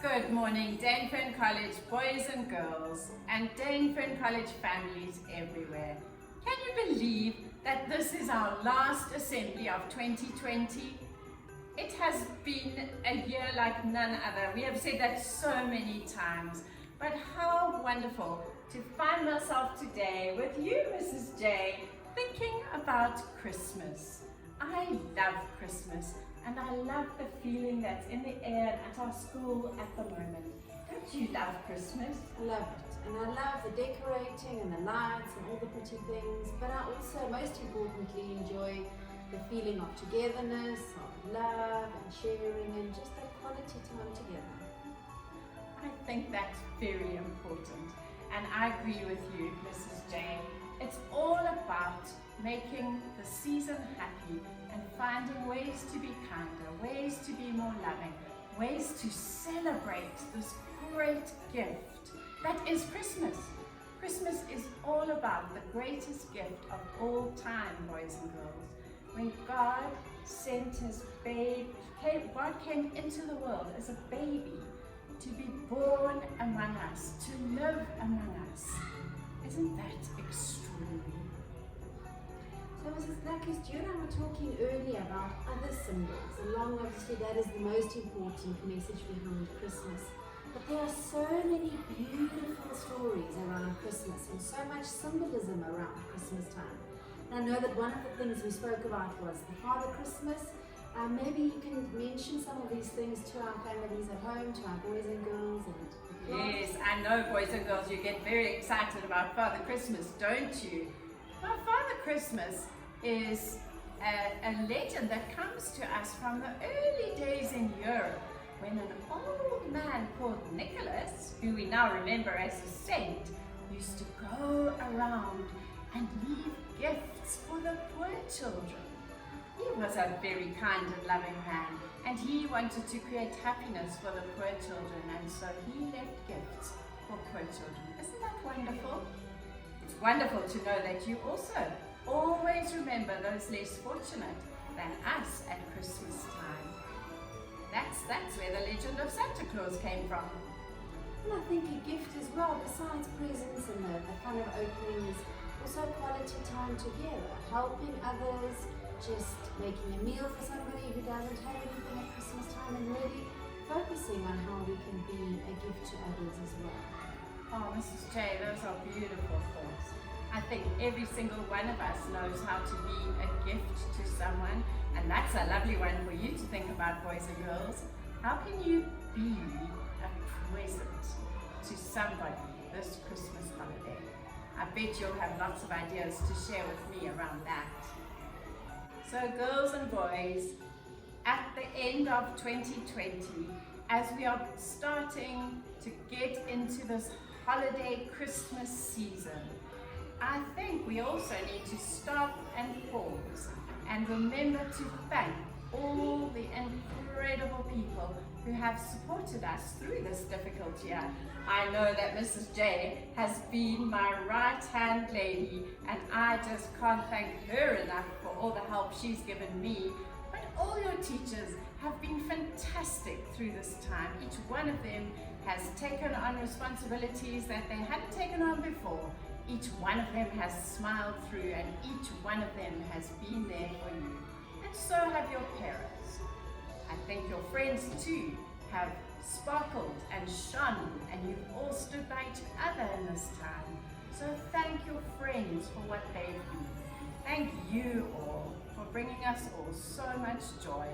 Good morning, Dainfern College boys and girls, and Dainfern College families everywhere. Can you believe that this is our last assembly of 2020? It has been a year like none other. We have said that so many times, but how wonderful to find myself today with you, Mrs. J, thinking about Christmas. I love Christmas. And I love the feeling that's in the air at our school at the moment. Don't you love Christmas? I love it. And I love the decorating and the lights and all the pretty things. But I also, most importantly, enjoy the feeling of togetherness, of love and sharing and just that quality time together. I think that's very important. And I agree with you, Mrs. J. It's all about making the season happy and finding ways to be kinder, ways to be more loving, ways to celebrate this great gift that is Christmas. Christmas is all about the greatest gift of all time, boys and girls. When God sent his babe, God came into the world as a baby to be born among us, to live among us. Isn't that extraordinary? So Mrs. Blackhurst, you and I were talking earlier about other symbols, along obviously that is the most important message behind Christmas. But there are so many beautiful stories around Christmas and so much symbolism around Christmas time. And I know that one of the things we spoke about was the Father Christmas. Maybe you can mention some of these things to our families at home, to our boys and girls. Yes, I know, boys and girls, you get very excited about Father Christmas, don't you? Well, Father Christmas is a legend that comes to us from the early days in Europe when an old man called Nicholas, who we now remember as a saint, used to go around and leave gifts for the poor children. He was a very kind and loving man, and he wanted to create happiness for the poor children, and so he left gifts for poor children. Isn't that wonderful? It's wonderful to know that you also always remember those less fortunate than us at Christmas time. That's where the legend of Santa Claus came from. And I think a gift as well, besides presents and the fun of opening, is also quality time together, helping others, just making a meal for somebody who doesn't have anything at Christmas time, and really focusing on how we can be a gift to others as well. Oh, Mrs. J, those are beautiful thoughts. I think every single one of us knows how to be a gift to someone, and that's a lovely one for you to think about, boys and girls. How can you be a present to somebody this Christmas holiday? I bet you'll have lots of ideas to share with me around that. So girls and boys, at the end of 2020, as we are starting to get into this holiday Christmas season, I think we also need to stop and pause and remember to thank all the incredible people who have supported us through this difficult year. I know that Mrs. J has been my right-hand lady, and I just can't thank her enough for all the help she's given me. But all your teachers have been fantastic through this time. Each one of them has taken on responsibilities that they hadn't taken on before. Each one of them has smiled through, and each one of them has been there for you. And so have your parents. I think your friends too have sparkled and shone, and you've all stood by each other in this time. So thank your friends for what they've been. Thank you all for bringing us all so much joy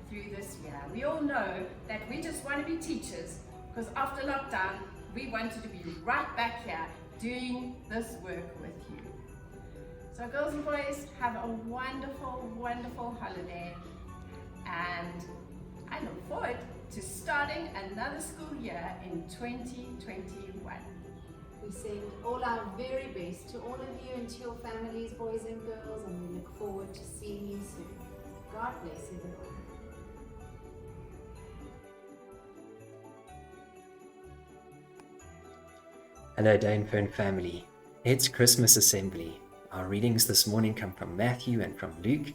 through this year. We all know that we just want to be teachers, because after lockdown, we wanted to be right back here doing this work with you. So girls and boys, have a wonderful, wonderful holiday, and I look forward to starting another school year in 2021. We send all our very best to all of you and to your families, boys and girls, and we look forward to seeing you soon. God bless everyone. Hello Dainfern family, it's Christmas Assembly. Our readings this morning come from Matthew and from Luke,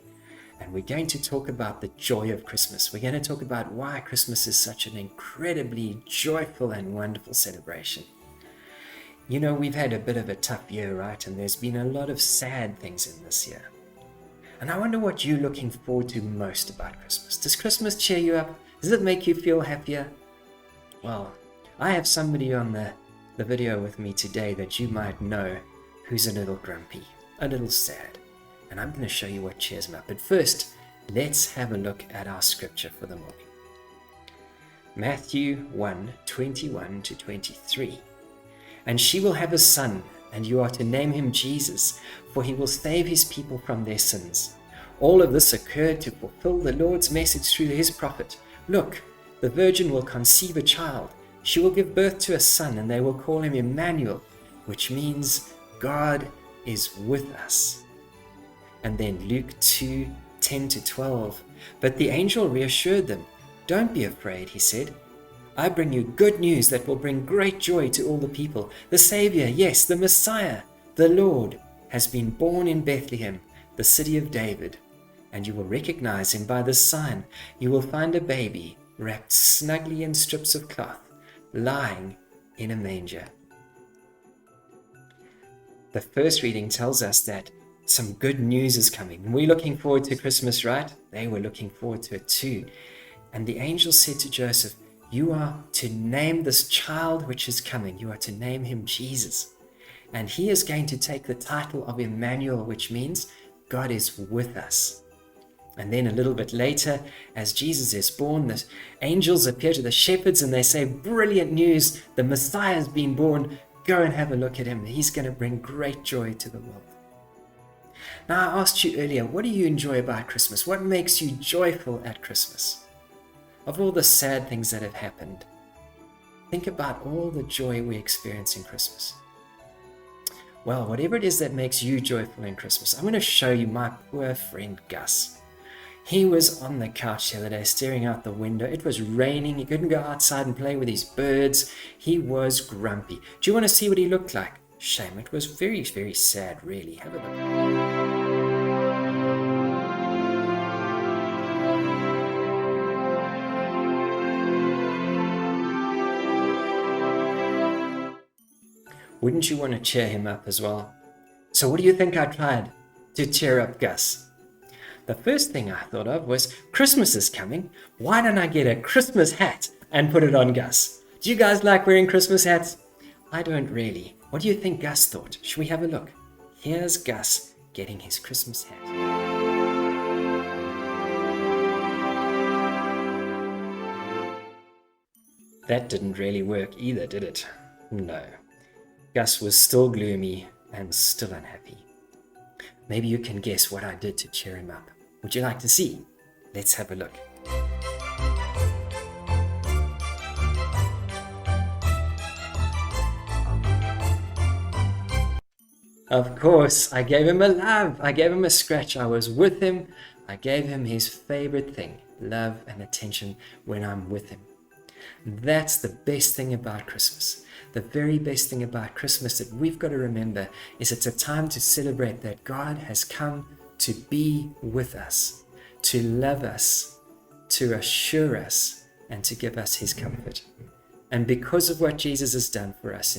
and we're going to talk about the joy of Christmas. We're going to talk about why Christmas is such an incredibly joyful and wonderful celebration. You know, we've had a bit of a tough year, right? And there's been a lot of sad things in this year. And I wonder what you're looking forward to most about Christmas. Does Christmas cheer you up? Does it make you feel happier? Well, I have somebody on the video with me today that you might know who's a little grumpy, a little sad. And I'm going to show you what cheers him up. But first, let's have a look at our scripture for the morning. Matthew 1:21-23. And she will have a son, and you are to name him Jesus, for he will save his people from their sins. All of this occurred to fulfill the Lord's message through his prophet. Look, the virgin will conceive a child. She will give birth to a son, and they will call him Emmanuel, which means God is with us. And then Luke 2:10-12. But the angel reassured them. Don't be afraid, he said. I bring you good news that will bring great joy to all the people. The Savior, yes, the Messiah, the Lord, has been born in Bethlehem, the city of David. And you will recognize him by this sign. You will find a baby wrapped snugly in strips of cloth, lying in a manger. The first reading tells us that some good news is coming. We're looking forward to Christmas, right? They were looking forward to it too. And the angel said to Joseph, you are to name this child which is coming. You are to name him Jesus. And he is going to take the title of Emmanuel, which means God is with us. And then a little bit later, as Jesus is born, the angels appear to the shepherds and they say, brilliant news, the Messiah has been born. Go and have a look at him. He's going to bring great joy to the world. Now, I asked you earlier, what do you enjoy about Christmas? What makes you joyful at Christmas? Of all the sad things that have happened, think about all the joy we experience in Christmas. Well, whatever it is that makes you joyful in Christmas, I'm going to show you my poor friend Gus. He was on the couch the other day staring out the window. It was raining. He couldn't go outside and play with his birds. He was grumpy. Do you want to see what he looked like? Shame. It was very, very sad, really. Have a look. Wouldn't you want to cheer him up as well? So what do you think I tried to cheer up Gus? The first thing I thought of was, Christmas is coming. Why don't I get a Christmas hat and put it on Gus? Do you guys like wearing Christmas hats? I don't really. What do you think Gus thought? Should we have a look? Here's Gus getting his Christmas hat. That didn't really work either, did it? No. Gus was still gloomy and still unhappy. Maybe you can guess what I did to cheer him up. Would you like to see? Let's have a look. Of course, I gave him a love. I gave him a scratch. I was with him. I gave him his favorite thing, love and attention when I'm with him. That's the best thing about Christmas. The very best thing about Christmas that we've got to remember is it's a time to celebrate that God has come to be with us, to love us, to assure us, and to give us his comfort. And because of what Jesus has done for us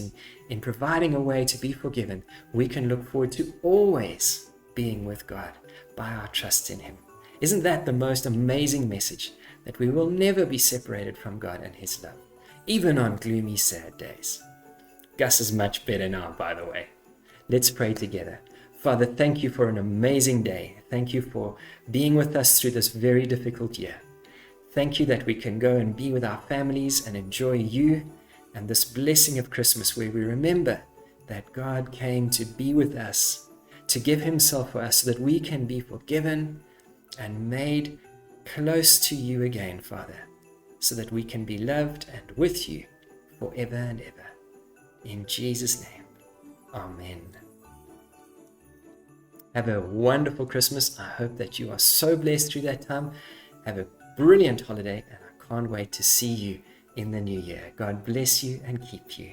in providing a way to be forgiven, we can look forward to always being with God by our trust in him. Isn't that the most amazing message? That we will never be separated from God and his love, even on gloomy, sad days. Gus is much better now, by the way. Let's pray together. Father, thank you for an amazing day. Thank you for being with us through this very difficult year. Thank you that we can go and be with our families and enjoy you and this blessing of Christmas where we remember that God came to be with us, to give himself for us so that we can be forgiven and made close to you again, Father, so that we can be loved and with you forever and ever. In Jesus' name, amen. Have a wonderful Christmas. I hope that you are so blessed through that time. Have a brilliant holiday, and I can't wait to see you in the new year. God bless you and keep you.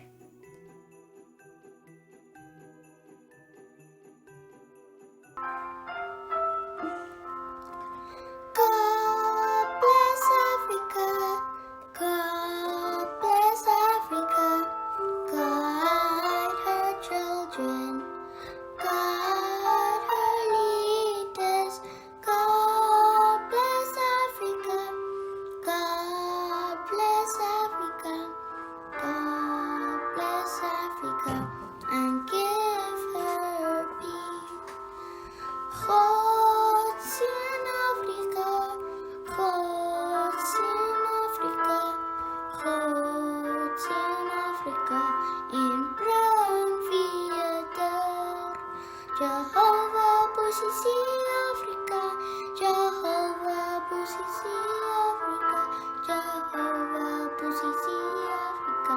Busisi Afrika, Jehovah Busisi Afrika, Jehovah Busisi Afrika,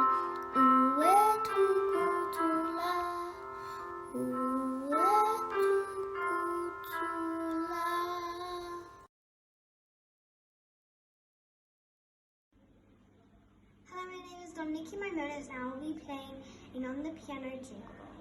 Uwe tukutula, Uwe tukutula. Hello, my name is Domniki Maimonis and I will be playing on the piano Jingle Bell.